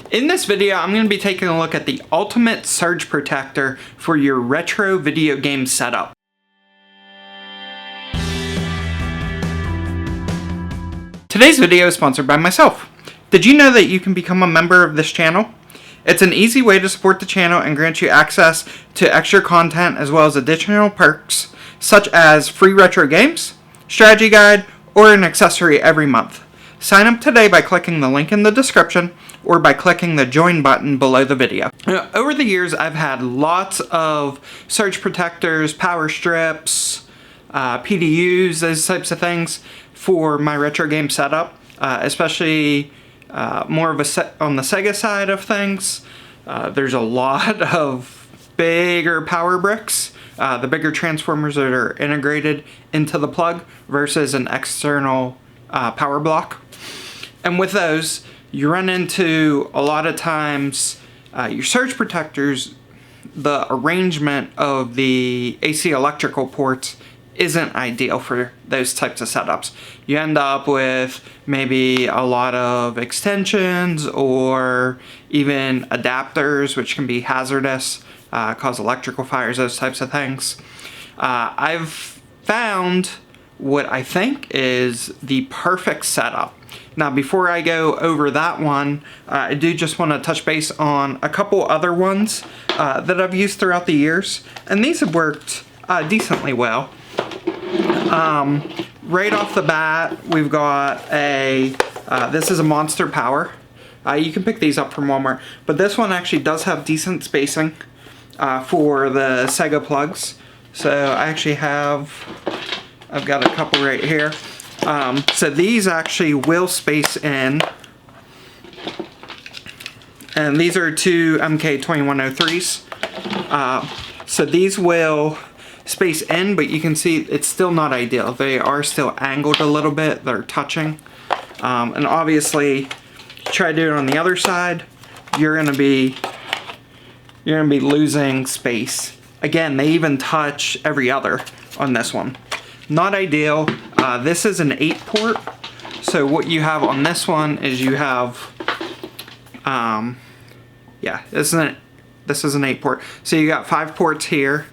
In this video, I'm going to be taking a look at the ultimate surge protector for your retro video game setup. Today's video is sponsored by myself. Did you know that you can become a member of this channel? It's an easy way to support the channel and grant you access to extra content as well as additional perks such as free retro games, strategy guide, or an accessory every month. Sign up today by clicking the link in the description or by clicking the join button below the video. Over the years, I've had lots of surge protectors, power strips, PDUs, those types of things for my retro game setup, especially more of on the Sega side of things. There's a lot of bigger power bricks, the bigger transformers that are integrated into the plug versus an external power block. And with those, you run into a lot of times your surge protectors, the arrangement of the AC electrical ports isn't ideal for those types of setups. You end up with maybe a lot of extensions or even adapters, which can be hazardous, cause electrical fires, those types of things. I've found what I think is the perfect setup. Now, before I go over that one, I do just want to touch base on a couple other ones that I've used throughout the years, and these have worked decently well. Right off the bat, we've got this is a Monster Power. You can pick these up from Walmart, but this one actually does have decent spacing for the Sega plugs. So I actually I've got a couple right here. So these actually will space in, and these are two MK2103s. So these will space in, but you can see it's still not ideal. They are still angled a little bit. They're touching, and obviously, try to do it on the other side. You're gonna be losing space. Again, they even touch every other on this one. Not ideal. This is an 8-port. So what you have on this one is you have, this is an 8-port. So you got 5 ports here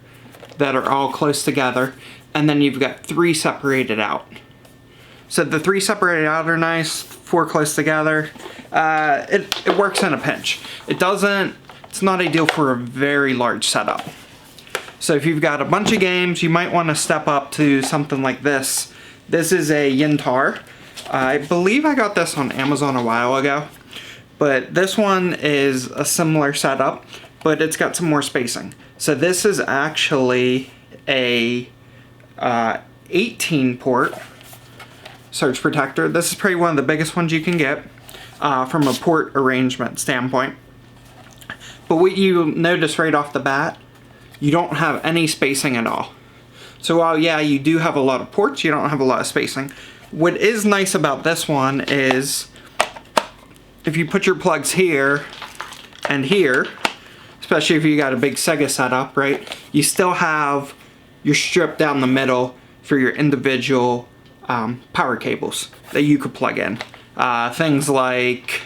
that are all close together, and then you've got 3 separated out. So the 3 separated out are nice, 4 close together. It works in a pinch. It's not ideal for a very large setup. So if you've got a bunch of games, you might want to step up to something like this. This is a Yintar. I believe I got this on Amazon a while ago, but this one is a similar setup, but it's got some more spacing. So this is actually a 18-port surge protector. This is probably one of the biggest ones you can get from a port arrangement standpoint. But what you notice right off the bat, you don't have any spacing at all. So while, yeah, you do have a lot of ports, you don't have a lot of spacing. What is nice about this one is if you put your plugs here and here, especially if you got a big Sega setup, right, you still have your strip down the middle for your individual power cables that you could plug in. Things like,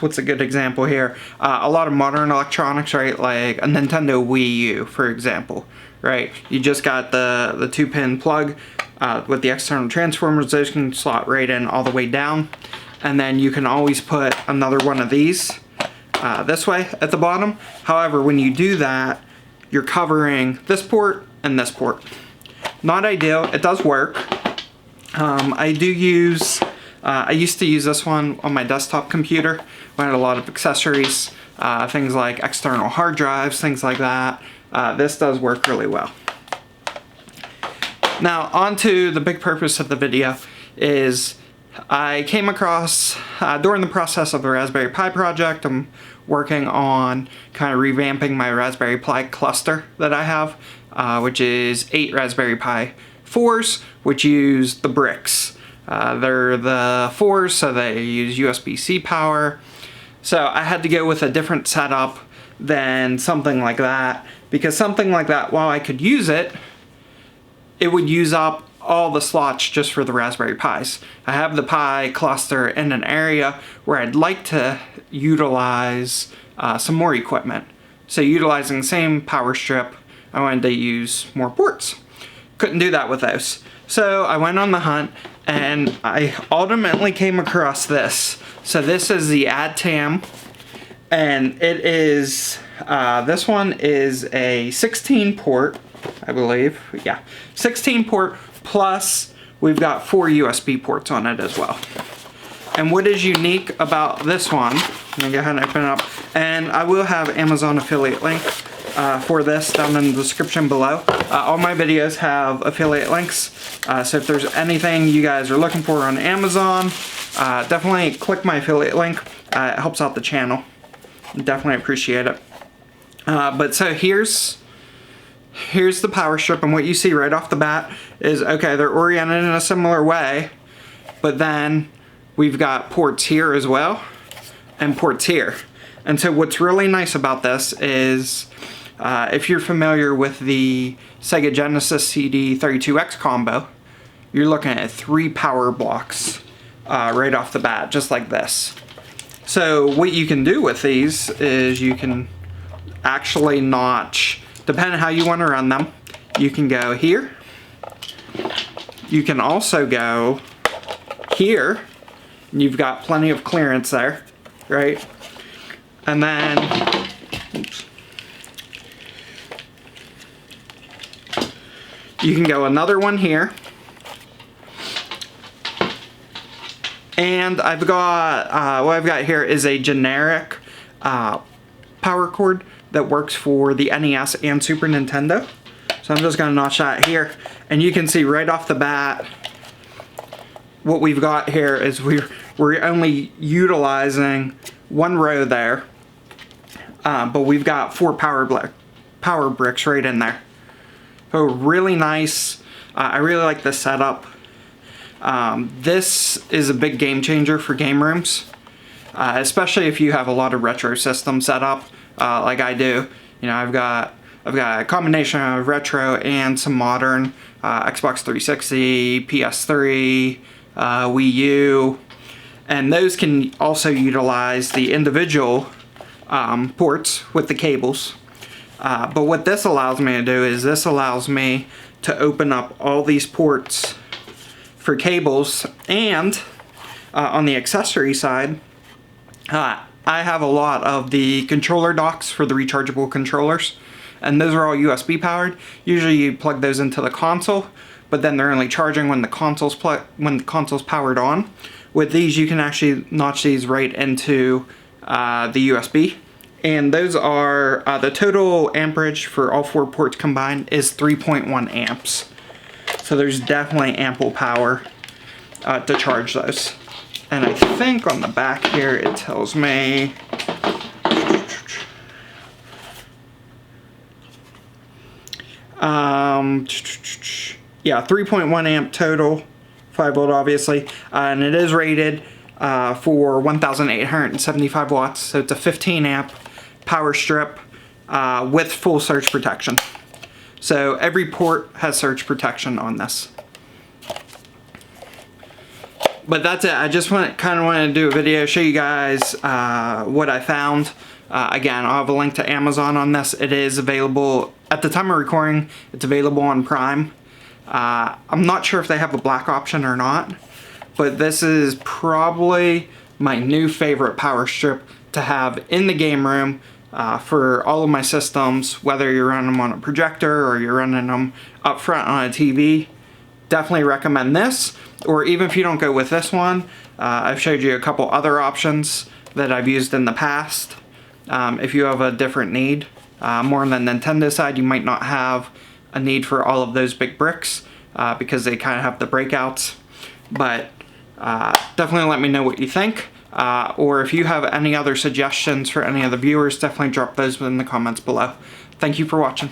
what's a good example here? A lot of modern electronics, right? Like a Nintendo Wii U, for example, right? You just got the 2-pin plug with the external transformers. Those can slot right in all the way down. And then you can always put another one of these this way at the bottom. However, when you do that, you're covering this port and this port. Not ideal. It does work. I used to use this one on my desktop computer. I had a lot of accessories, things like external hard drives, things like that. This does work really well. Now, on to the big purpose of the video is I came across, during the process of the Raspberry Pi project, I'm working on kind of revamping my Raspberry Pi cluster that I have, which is 8 Raspberry Pi 4s, which use the bricks. They're the 4s, so they use USB-C power. So I had to go with a different setup than something like that, because something like that, while I could use it, it would use up all the slots just for the Raspberry Pis. I have the Pi cluster in an area where I'd like to utilize some more equipment. So utilizing the same power strip, I wanted to use more ports. Couldn't do that with those. So I went on the hunt and I ultimately came across this. So this is the AdTam, and it is, this one is a 16 port, I believe. Yeah, 16 port plus we've got 4 USB ports on it as well. And what is unique about this one, I'm gonna go ahead and open it up, and I will have Amazon affiliate link for this down in the description below. All my videos have affiliate links, so if there's anything you guys are looking for on Amazon, definitely click my affiliate link. It helps out the channel. Definitely appreciate it. But so here's the power strip, and what you see right off the bat is, okay, they're oriented in a similar way, but then we've got ports here as well, and ports here. And so what's really nice about this is, if you're familiar with the Sega Genesis CD32X combo, you're looking at 3 power blocks right off the bat, just like this. So what you can do with these is you can actually notch, depending on how you want to run them, you can go here. You can also go here. You've got plenty of clearance there, right? And then, oops, you can go another one here. And I've got, what I've got here is a generic power cord that works for the NES and Super Nintendo. So I'm just gonna notch that here. And you can see right off the bat, what we've got here is we're only utilizing 1 row there, but we've got 4 power bricks right in there. So really nice. I really like this setup. This is a big game changer for game rooms, especially if you have a lot of retro systems set up, like I do. You know, I've got a combination of retro and some modern, Xbox 360, PS3, Wii U, and those can also utilize the individual ports with the cables. But what this allows me to do is this allows me to open up all these ports for cables, and on the accessory side, I have a lot of the controller docks for the rechargeable controllers, and those are all USB powered. Usually you plug those into the console, but then they're only charging when the console's powered on. With these, you can actually notch these right into the USB, and those are the total amperage for all 4 ports combined is 3.1 amps. So there's definitely ample power to charge those. And I think on the back here it tells me yeah, 3.1 amp total, 5 volt obviously, and it is rated for 1,875 watts, so it's a 15 amp power strip with full surge protection. So every port has surge protection on this. But that's it. I just kind of wanted to do a video, show you guys what I found. Again, I'll have a link to Amazon on this. It is available, at the time of recording, it's available on Prime. I'm not sure if they have a black option or not, but this is probably my new favorite power strip to have in the game room for all of my systems, whether you're running them on a projector or you're running them up front on a TV. Definitely recommend this, or even if you don't go with this one, I've showed you a couple other options that I've used in the past. If you have a different need, more on the Nintendo side, you might not have a need for all of those big bricks because they kind of have the breakouts. But definitely let me know what you think. Or if you have any other suggestions for any of the viewers, definitely drop those in the comments below. Thank you for watching.